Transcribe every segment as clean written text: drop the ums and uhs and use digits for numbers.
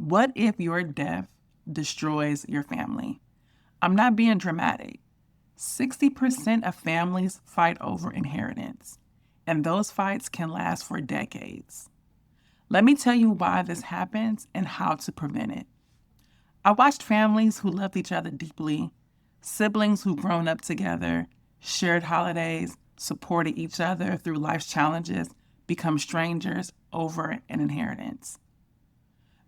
What if your death destroys your family? I'm not being dramatic. 60% of families fight over inheritance, and those fights can last for decades. Let me tell you why this happens and how to prevent it. I watched families who loved each other deeply, siblings who've grown up together, shared holidays, supported each other through life's challenges, become strangers over an inheritance.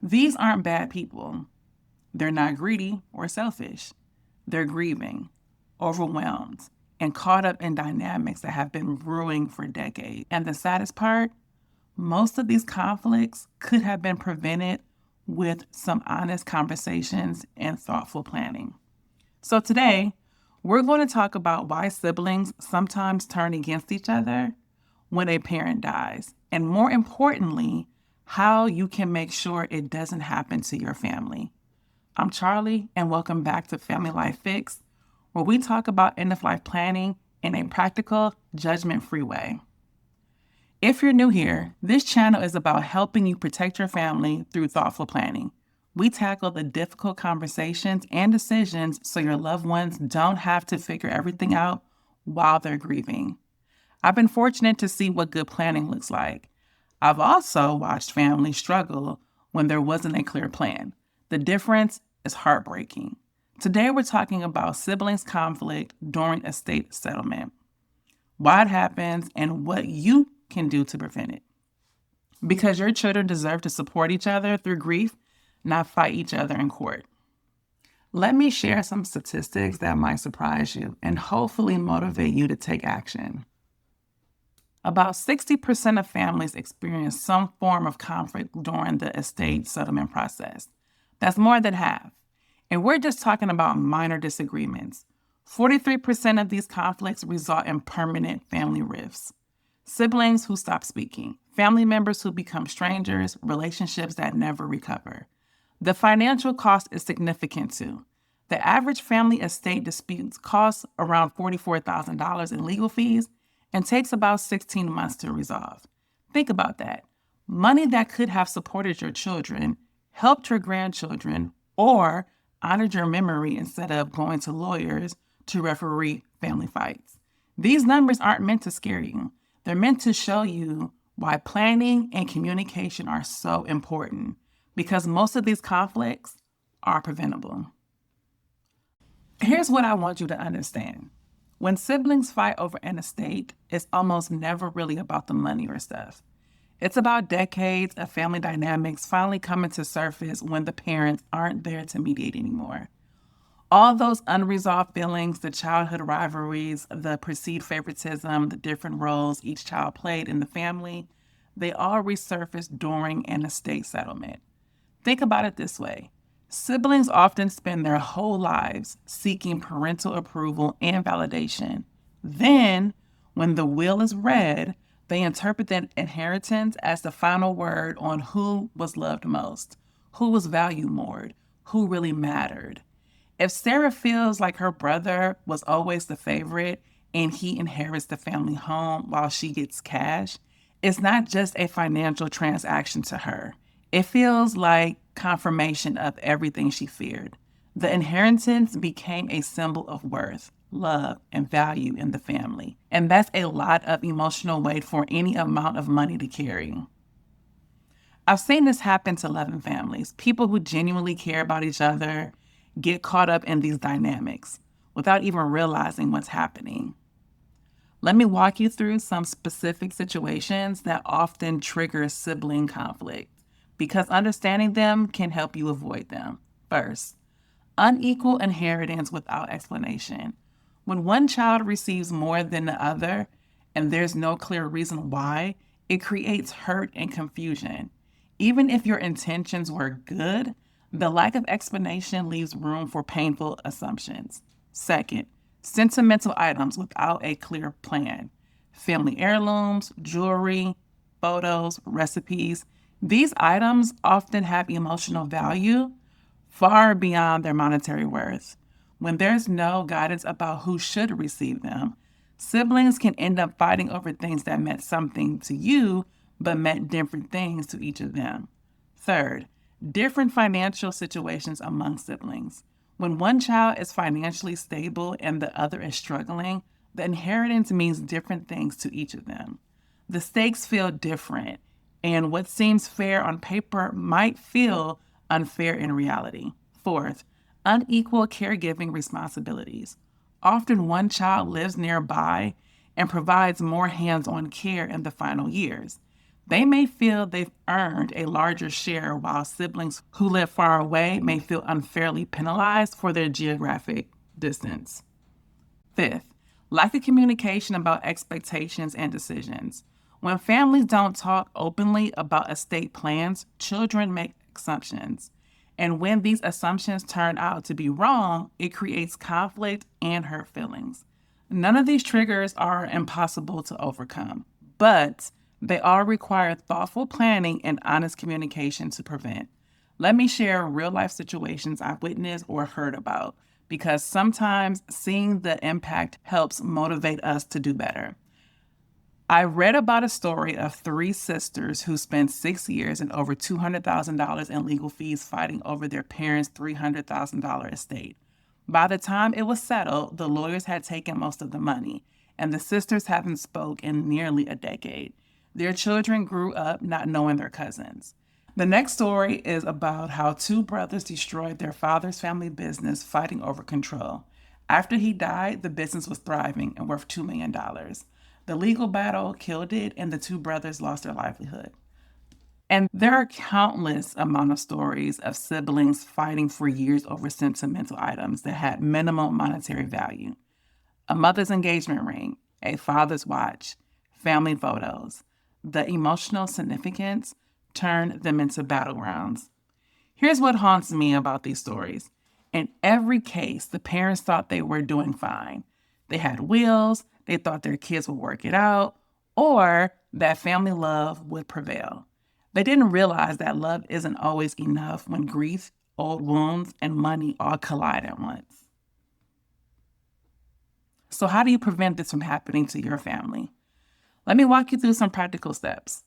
These aren't bad people. They're not greedy or selfish. They're grieving, overwhelmed, and caught up in dynamics that have been brewing for decades. And the saddest part, most of these conflicts could have been prevented with some honest conversations and thoughtful planning. So today, we're going to talk about why siblings sometimes turn against each other when a parent dies, and more importantly, how you can make sure it doesn't happen to your family. I'm Charlie, and welcome back to Family Life Fix, where we talk about end-of-life planning in a practical, judgment-free way. If you're new here, this channel is about helping you protect your family through thoughtful planning. We tackle the difficult conversations and decisions so your loved ones don't have to figure everything out while they're grieving. I've been fortunate to see what good planning looks like. I've also watched families struggle when there wasn't a clear plan. The difference is heartbreaking. Today we're talking about siblings conflict during estate settlement, why it happens, and what you can do to prevent it. Because your children deserve to support each other through grief, not fight each other in court. Let me share some statistics that might surprise you and hopefully motivate you to take action. About 60% of families experience some form of conflict during the estate settlement process. That's more than half. And we're just talking about minor disagreements. 43% of these conflicts result in permanent family rifts. Siblings who stop speaking, family members who become strangers, relationships that never recover. The financial cost is significant too. The average family estate disputes cost around $44,000 in legal fees and takes about 16 months to resolve. Think about that. Money that could have supported your children, helped your grandchildren, or honored your memory instead of going to lawyers to referee family fights. These numbers aren't meant to scare you. They're meant to show you why planning and communication are so important, because most of these conflicts are preventable. Here's what I want you to understand. When siblings fight over an estate, it's almost never really about the money or stuff. It's about decades of family dynamics finally coming to surface when the parents aren't there to mediate anymore. All those unresolved feelings, the childhood rivalries, the perceived favoritism, the different roles each child played in the family, they all resurface during an estate settlement. Think about it this way. Siblings often spend their whole lives seeking parental approval and validation. Then, when the will is read, they interpret that inheritance as the final word on who was loved most, who was valued more, who really mattered. If Sarah feels like her brother was always the favorite and he inherits the family home while she gets cash, it's not just a financial transaction to her. It feels like confirmation of everything she feared. The inheritance became a symbol of worth, love, and value in the family. And that's a lot of emotional weight for any amount of money to carry. I've seen this happen to loving families, people who genuinely care about each other, get caught up in these dynamics without even realizing what's happening. Let me walk you through some specific situations that often trigger sibling conflict, because understanding them can help you avoid them. First, unequal inheritance without explanation. When one child receives more than the other and there's no clear reason why, it creates hurt and confusion. Even if your intentions were good, the lack of explanation leaves room for painful assumptions. Second, sentimental items without a clear plan. Family heirlooms, jewelry, photos, recipes. These items often have emotional value far beyond their monetary worth. When there's no guidance about who should receive them, siblings can end up fighting over things that meant something to you, but meant different things to each of them. Third, Different financial situations among siblings. When one child is financially stable and the other is struggling, the inheritance means different things to each of them. The stakes feel different, and what seems fair on paper might feel unfair in reality. Fourth, unequal caregiving responsibilities. Often one child lives nearby and provides more hands on care in the final years. They may feel they've earned a larger share, while siblings who live far away may feel unfairly penalized for their geographic distance. Fifth, lack of communication about expectations and decisions. When families don't talk openly about estate plans, children make assumptions. And when these assumptions turn out to be wrong, it creates conflict and hurt feelings. None of these triggers are impossible to overcome, but they all require thoughtful planning and honest communication to prevent. Let me share real life situations I've witnessed or heard about, because sometimes seeing the impact helps motivate us to do better. I read about a story of three sisters who spent 6 years and over $200,000 in legal fees fighting over their parents' $300,000 estate. By the time it was settled, the lawyers had taken most of the money, and the sisters haven't spoke in nearly a decade. Their children grew up not knowing their cousins. The next story is about how two brothers destroyed their father's family business fighting over control. After he died, the business was thriving and worth $2 million. The legal battle killed it, and the two brothers lost their livelihood. And there are countless amount of stories of siblings fighting for years over sentimental items that had minimal monetary value. A mother's engagement ring, a father's watch, family photos. The emotional significance turned them into battlegrounds. Here's what haunts me about these stories. In every case, the parents thought they were doing fine. They had wills, they thought their kids would work it out, or that family love would prevail. They didn't realize that love isn't always enough when grief, old wounds, and money all collide at once. So how do you prevent this from happening to your family? Let me walk you through some practical steps.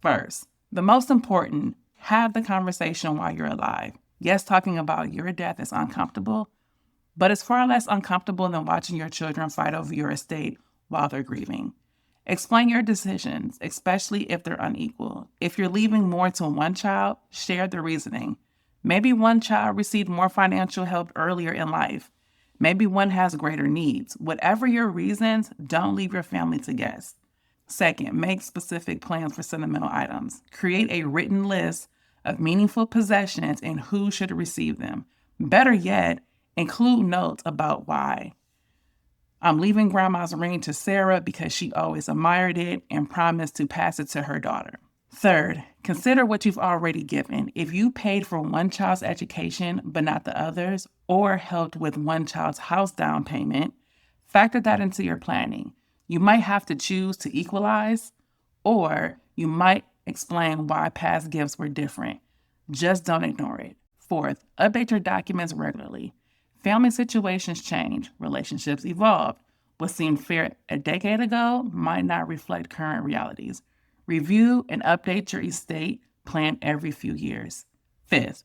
First, the most important, have the conversation while you're alive. Yes, talking about your death is uncomfortable, but it's far less uncomfortable than watching your children fight over your estate while they're grieving. Explain your decisions, especially if they're unequal. If you're leaving more to one child, share the reasoning. Maybe one child received more financial help earlier in life. Maybe one has greater needs. Whatever your reasons, don't leave your family to guess. Second, make specific plans for sentimental items. Create a written list of meaningful possessions and who should receive them. Better yet, include notes about why. I'm leaving grandma's ring to Sarah because she always admired it and promised to pass it to her daughter. Third, consider what you've already given. If you paid for one child's education but not the others, or helped with one child's house down payment, factor that into your planning. You might have to choose to equalize, or you might explain why past gifts were different. Just don't ignore it. Fourth, update your documents regularly. Family situations change, relationships evolve. What seemed fair a decade ago might not reflect current realities. Review and update your estate plan every few years. Fifth,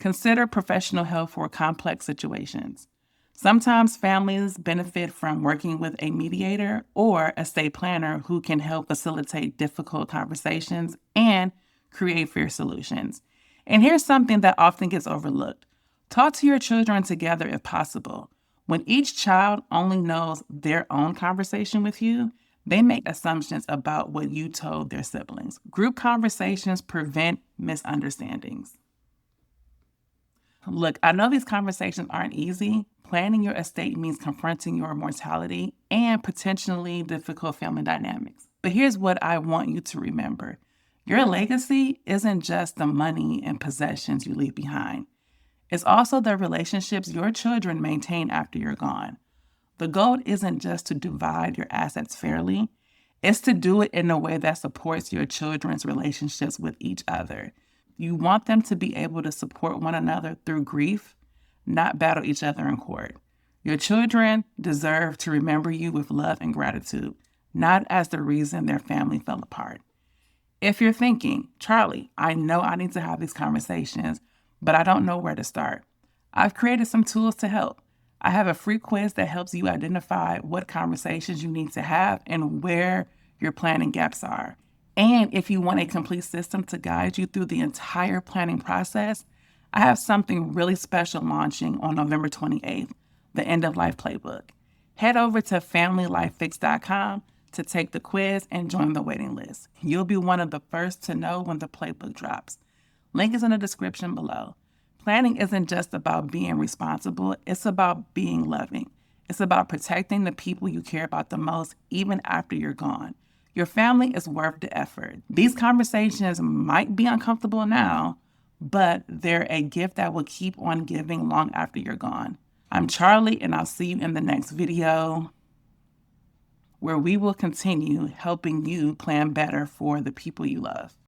consider professional help for complex situations. Sometimes families benefit from working with a mediator or estate planner who can help facilitate difficult conversations and create fair solutions. And here's something that often gets overlooked. Talk to your children together if possible. When each child only knows their own conversation with you, they make assumptions about what you told their siblings. Group conversations prevent misunderstandings. Look, I know these conversations aren't easy. Planning your estate means confronting your mortality and potentially difficult family dynamics. But here's what I want you to remember. Your legacy isn't just the money and possessions you leave behind. It's also the relationships your children maintain after you're gone. The goal isn't just to divide your assets fairly. It's to do it in a way that supports your children's relationships with each other. You want them to be able to support one another through grief, not battle each other in court. Your children deserve to remember you with love and gratitude, not as the reason their family fell apart. If you're thinking, Charlie, I know I need to have these conversations, but I don't know where to start, I've created some tools to help. I have a free quiz that helps you identify what conversations you need to have and where your planning gaps are. And if you want a complete system to guide you through the entire planning process, I have something really special launching on November 28th, the End-of-Lyfe Playbook. Head over to familylifefix.com to take the quiz and join the waiting list. You'll be one of the first to know when the playbook drops. Link is in the description below. Planning isn't just about being responsible, it's about being loving. It's about protecting the people you care about the most, even after you're gone. Your family is worth the effort. These conversations might be uncomfortable now, but they're a gift that will keep on giving long after you're gone. I'm Charlie, and I'll see you in the next video where we will continue helping you plan better for the people you love.